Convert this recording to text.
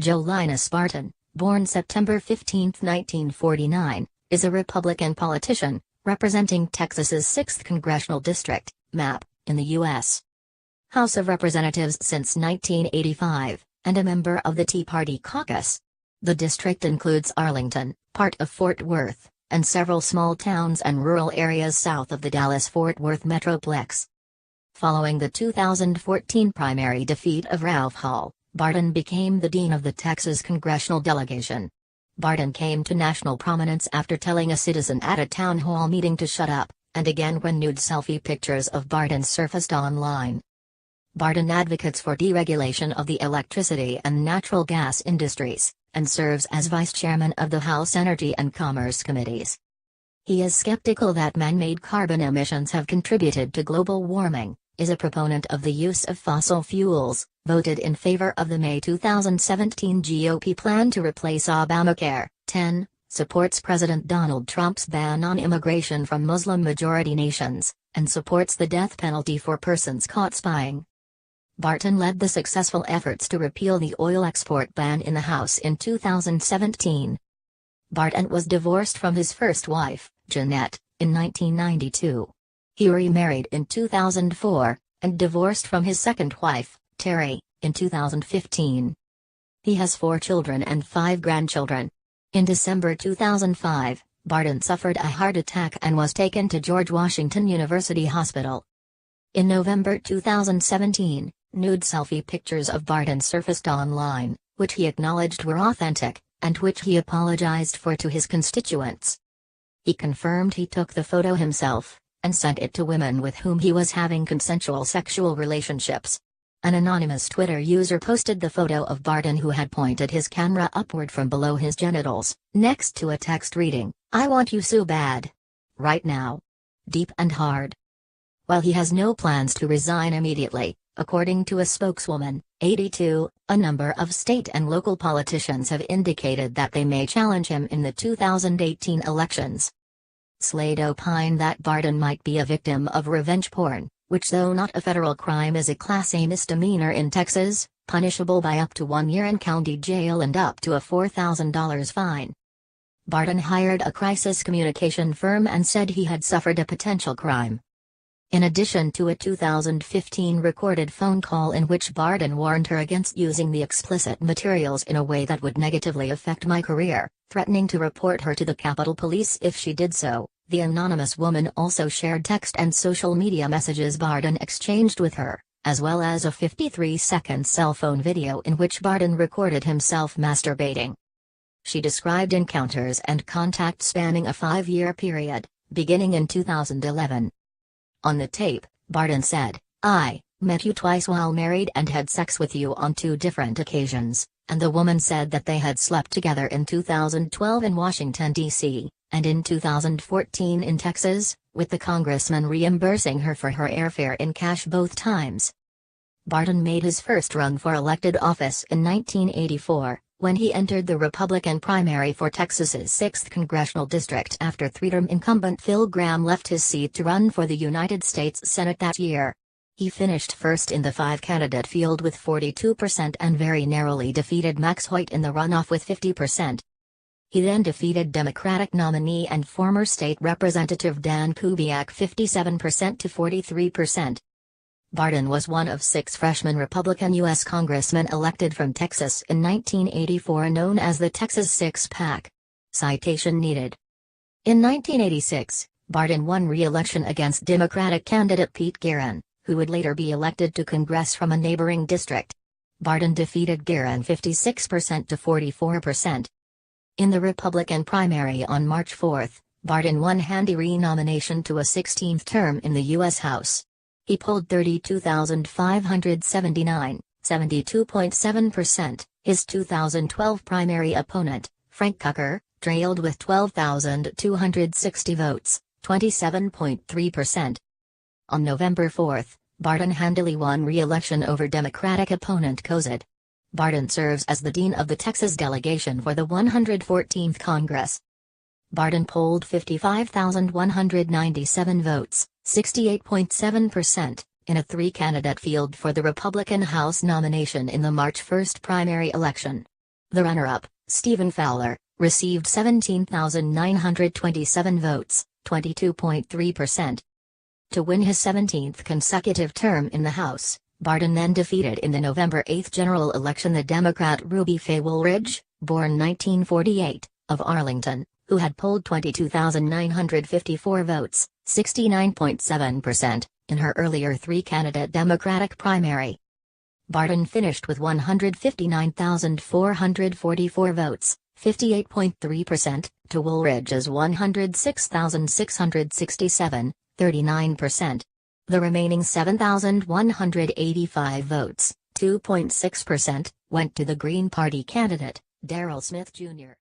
Joe Linus Barton, born September 15, 1949, is a Republican politician, representing Texas's 6th congressional district, map, in the U.S. House of Representatives since 1985, and a member of the Tea Party Caucus. The district includes Arlington, part of Fort Worth, and several small towns and rural areas south of the Dallas-Fort Worth Metroplex. Following the 2014 primary defeat of Ralph Hall, Barton became the dean of the Texas congressional delegation. Barton came to national prominence after telling a citizen at a town hall meeting to shut up, and again when nude selfie pictures of Barton surfaced online. Barton advocates for deregulation of the electricity and natural gas industries, and serves as vice chairman of the House Energy and Commerce Committees. He is skeptical that man-made carbon emissions have contributed to global warming, is a proponent of the use of fossil fuels, voted in favor of the May 2017 GOP plan to replace Obamacare, 10, supports President Donald Trump's ban on immigration from Muslim-majority nations, and supports the death penalty for persons caught spying. Barton led the successful efforts to repeal the oil export ban in the House in 2017. Barton was divorced from his first wife, Jeanette, in 1992. He remarried in 2004, and divorced from his second wife, Terry, in 2015. He has 4 children and 5 grandchildren. In December 2005, Barton suffered a heart attack and was taken to George Washington University Hospital. In November 2017, nude selfie pictures of Barton surfaced online, which he acknowledged were authentic, and which he apologized for to his constituents. He confirmed he took the photo himself, and sent it to women with whom he was having consensual sexual relationships. An anonymous Twitter user posted the photo of Barton, who had pointed his camera upward from below his genitals, next to a text reading, "I want you so bad. Right now. Deep and hard." While he has no plans to resign immediately, according to a spokeswoman, 82, a number of state and local politicians have indicated that they may challenge him in the 2018 elections. Slade opined that Barton might be a victim of revenge porn, which, though not a federal crime, is a Class A misdemeanor in Texas, punishable by up to 1 year in county jail and up to a $4,000 fine. Barton hired a crisis communication firm and said he had suffered a potential crime. In addition to a 2015 recorded phone call in which Barton warned her against using the explicit materials in a way that would negatively affect my career, threatening to report her to the Capitol Police if she did so, the anonymous woman also shared text and social media messages Barton exchanged with her, as well as a 53-second cell phone video in which Barton recorded himself masturbating. She described encounters and contact spanning a 5-year period, beginning in 2011. On the tape, Barton said, "I met you twice while married and had sex with you on 2 different occasions," and the woman said that they had slept together in 2012 in Washington, D.C., and in 2014 in Texas, with the congressman reimbursing her for her airfare in cash both times. Barton made his first run for elected office in 1984, when he entered the Republican primary for Texas's 6th congressional district after 3-term incumbent Phil Gramm left his seat to run for the United States Senate that year. He finished first in the 5-candidate field with 42% and very narrowly defeated Max Hoyt in the runoff with 50%. He then defeated Democratic nominee and former state representative Dan Kubiak 57% to 43%. Barton was one of 6 freshman Republican U.S. congressmen elected from Texas in 1984, known as the Texas Six-Pack. Citation needed. In 1986, Barton won re-election against Democratic candidate Pete Guerin, who would later be elected to Congress from a neighboring district. Barton defeated Guerin 56% to 44%. In the Republican primary on March 4, Barton won handy re-nomination to a 16th term in the U.S. House. He polled 32,579, 72.7%. His 2012 primary opponent, Frank Tucker, trailed with 12,260 votes, 27.3%. On November 4, Barton handily won re-election over Democratic opponent Cozad. Barton serves as the dean of the Texas delegation for the 114th Congress. Barton polled 55,197 votes, 68.7%, in a 3-candidate field for the Republican House nomination in the March 1 primary election. The runner-up, Stephen Fowler, received 17,927 votes, 22.3%. To win his 17th consecutive term in the House, Barton then defeated in the November 8 general election the Democrat Ruby Faye Woolridge, born 1948, of Arlington, who had polled 22,954 votes, 69.7%, in her earlier three-candidate Democratic primary. Barton finished with 159,444 votes, 58.3%, to Woolridge's 106,667, 39%. The remaining 7,185 votes, 2.6%, went to the Green Party candidate, Darrell Smith Jr.